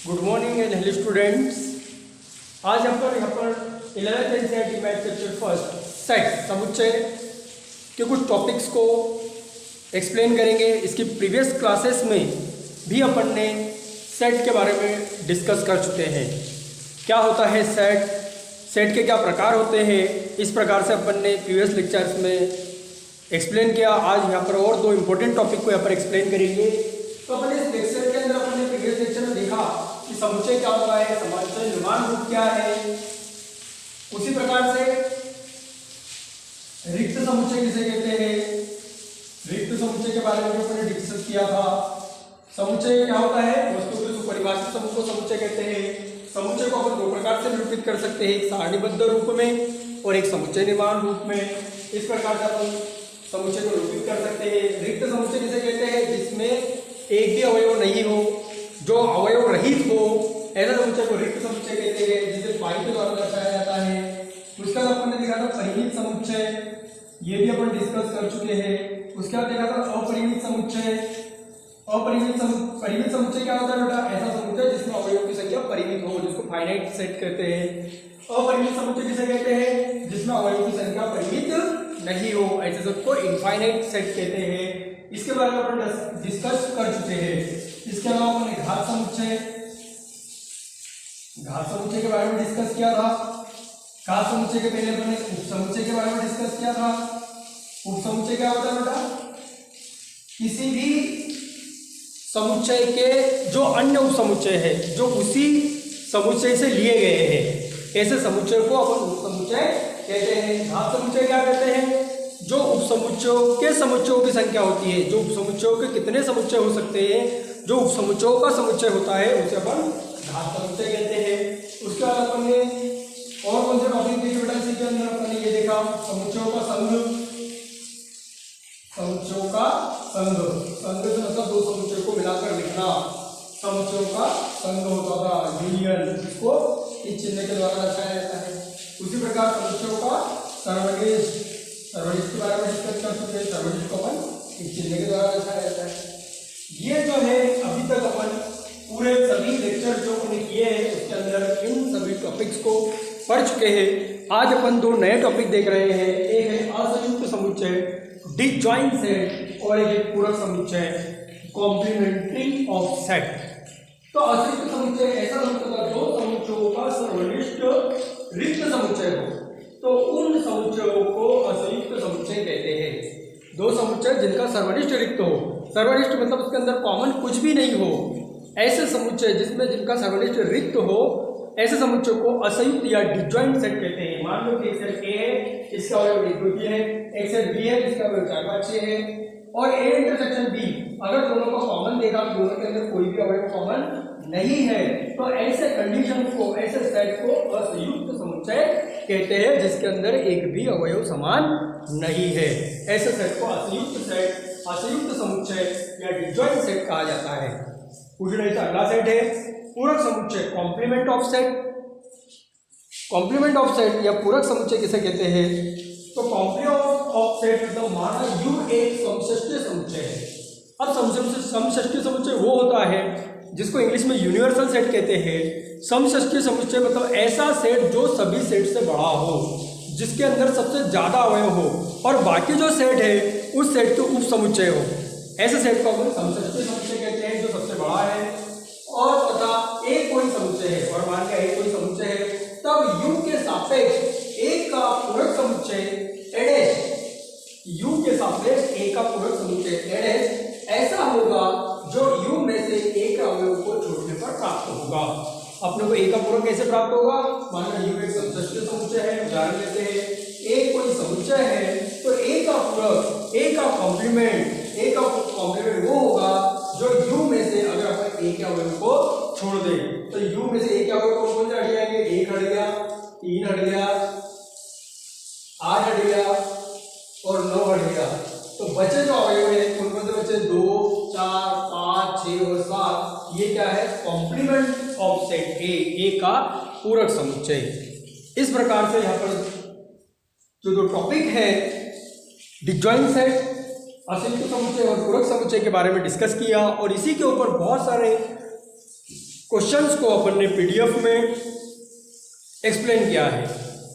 Good morning and hello students. आज हम लोग यहाँ पर 11th NCERT math chapter first set समुच्चय के कुछ टॉपिक्स को एक्सप्लेन करेंगे। इसकी प्रीवियस क्लासेस में भी अपन ने सेट के बारे में डिस्कस कर चुके हैं। क्या होता है सेट, सेट के क्या प्रकार होते हैं, इस प्रकार से अपन ने प्रीवियस लेक्चर्स में एक्सप्लेन किया। आज यहाँ पर और दो इम्पोर्टेंट टॉपिक को यहाँ पर एक्सप्लेन करेंगे। तो अपन इस लेक्चर के अंदर अपन ने प्रीवियस लेक्चर में देखा कि समुच्चय क्या होता है, समुच्चय निर्माण रूप क्या है। उसी प्रकार से रिक्त समुच्चय किसे कहते हैं, रिक्त समुच्चय के बारे में भी अपन ने डिस्कस किया था। समुच्चय क्या होता है, वस्तु के सुपरिभाषित समूह को समुच्चय कहते हैं। समुच्चय को अपन दो प्रकार से निरूपित कर सकते हैं, एक सारणीबद्ध रूप में और एक समुच्चय निर्माण रूप में। इस प्रकार से अपन समुच्चय को निरूपित कर सकते हैं। रिक्त समुच्चय किसे कहते हैं, जिसमें एक भी अवयव नहीं हो, जो अवयव रहित हो, ऐसा समुच्चय को रिक्त समुच्चय कहते हैं, जिसे पाई के द्वारा दर्शाया जाता है। उसके बाद अपन ने देखा था परिमित समुच्चय, ये भी अपन डिस्कस कर चुके हैं। उसके बाद देखा था अपरिमित समुच्चय। परिमित समुच्चय क्या होता है बेटा, ऐसा समुच्चय जिसमें अवयवों की संख्या परिमित हो, जिसको फाइनाइट सेट कहते हैं। अपरिमित समुच्चय किसे कहते हैं, जिसमें अवयवों की संख्या परिमित नहीं हो, ऐसे सबको इनफाइनाइट सेट कहते हैं। इसके बारे में अपन डिस्कस कर चुके हैं। इसके अलावा हमने घात समुच्चय के बारे में डिस्कस किया था। घात समुच्चय के पहले अपन ने उप समुच्चय के बारे में डिस्कस किया था। उप समुच्चय क्या होता है बेटा, किसी भी समुच्चय के जो अन्य उप समुच्चय है, जो उसी समुच्चय से लिए गए हैं, ऐसे समुच्चय को अपन उप समुच्चय कहते हैं। घात समुच्चय क्या कहते हैं, जो उपसमुच्चयों के समुच्चयों की संख्या होती है, जो उपसमुच्चयों के कितने समुच्चय हो सकते हैं, जो उपसमुच्चयों का समुच्चय होता है, उसे अपन घात समुच्चय कहते हैं। उसके बाद अपन ने और कौन से टॉपिक देखे बेटा, इसी के अंदर अपन ने ये देखा समुच्चयों का संघ। समुच्चयों का संघ, संघ से मतलब दो समुच्चयों को मिलाकर लिखना, समुच्चयों का संघ होता था, यूनियन, जिसको इस चिन्ह के द्वारा दर्शाया जाता है। उसी प्रकार समुच्चयों का सर्वनिष्ठ, सर्वनिष्ठ के बारे में डिस्कस कर चुके हैं। सर्वनिष्ठ को अपन इस चिन्ह के द्वारा दर्शाया जाता है। ये जो है अभी तक अपन पूरे सभी लेक्चर जो हमने किए हैं उसके अंदर इन सभी टॉपिक्स को पढ़ चुके हैं। आज अपन दो नए टॉपिक देख रहे हैं, एक है असंयुक्त समुच्चय डिसजॉइंट सेट और एक है पूरक समुच्चय कॉम्प्लीमेंट्री ऑफ सेट। तो असंयुक्त समुच्चय ऐसा समुच्चय जो समुच्चयों का सर्वनिष्ठ रिक्त समुच्चय हो, तो उन समुच्चयों को असंयुक्त समुच्चय कहते हैं। दो समुच्चय जिनका सर्वनिष्ठ रिक्त हो, सर्वनिष्ठ मतलब उसके अंदर कॉमन कुछ भी नहीं हो, ऐसे समुच्चय जिनका सर्वनिष्ठ रिक्त हो, ऐसे समुच्चय को असंयुक्त या डिसजॉइंट सेट कहते हैं। मान लो कि एक सेट ए है, इसका अवयव 1 2 3 है, एक सेट बी है जिसका अवयव 4 5 6 है, और ए इंटरसेक्शन बी, अगर दोनों को कॉमन देखा, दोनों के अंदर कोई भी अवयव कॉमन नहीं है, तो ऐसे कंडीशन को, ऐसे सेट को असंयुक्त समुच्चय कहते हैं, जिसके अंदर एक भी अवयव समान नहीं है। ऐसे सेट को असंयुक्त सेट, असंयुक्त समुच्चय या डिसजॉइंट सेट कहा जाता है। पूछने का अगला सेट है पूरक समुच्चय complement of set. Complement of set या पूरक समुच्चय किसे कहते हैं, तो कॉम्प्लीमेंट ऑफ सेट मतलब माना यू एक समष्टि समुच्चय है। अब समष्टि समुच्चय वो होता है जिसको इंग्लिश में यूनिवर्सल सेट कहते हैं। समष्टि समुच्चय मतलब ऐसा सेट जो सभी सेट से बड़ा हो, जिसके अंदर सबसे ज्यादा अवयव हो, और बाकी जो सेट है उस सेट के उप समुच्चय हो, ऐसे सेट को हम समष्टि समुच्चय कहते हैं, जो सबसे बड़ा है। और तथा एक कोई समुच्चय है, और मान लिया एक कोई समुच्चय है, तब यू के सापेक्ष एक का पूरक समुच्चय यू के सापेक्ष एक का पूरक समुच्चय ऐसा होगा जो यू में से एक अवयव को छोड़ने पर प्राप्त होगा। अपने को एक का पूरक कैसे प्राप्त होगा, मान लो यू एक समष्टि समुच्चय है, उदाहरण लेते हैं एक कोई समुच्चय है, तो एक का पूरक, एक का कॉम्प्लीमेंट वो होगा जो यू में से अगर अपन एक अवयव को छोड़ दें, तो यू में से एक अवयव कौन से हट जाएंगे, 1 हट गया, 3 हट गया, 8 हट गया और 9 हट गया। तो बचे जो अवयव है कौन कौन से बचे, 2 4 5 6 और 7, ये क्या है, कॉम्प्लीमेंट ऑफ सेट ए का पूरक समुच्चय। इस प्रकार से यहाँ पर जो दो टॉपिक है डिसजॉइंट सेट, असंयुक्त समुच्चय और पूरक समुच्चय के बारे में डिस्कस किया, और इसी के ऊपर बहुत सारे क्वेश्चंस को अपन ने पीडीएफ में एक्सप्लेन किया है।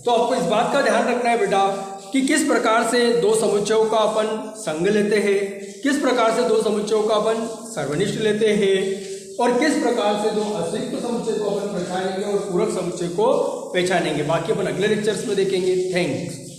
तो आपको इस बात का ध्यान रखना है बेटा कि किस प्रकार से दो समुच्चयों का अपन संग लेते हैं, किस प्रकार से दो समुच्चयों का अपन सर्वनिष्ठ लेते हैं और किस प्रकार से दो अतिरिक्त समुच्चय को अपन पहचानेंगे और पूरक समुच्चय को पहचानेंगे। बाकी अपन अगले लेक्चर्स में देखेंगे। थैंक्स।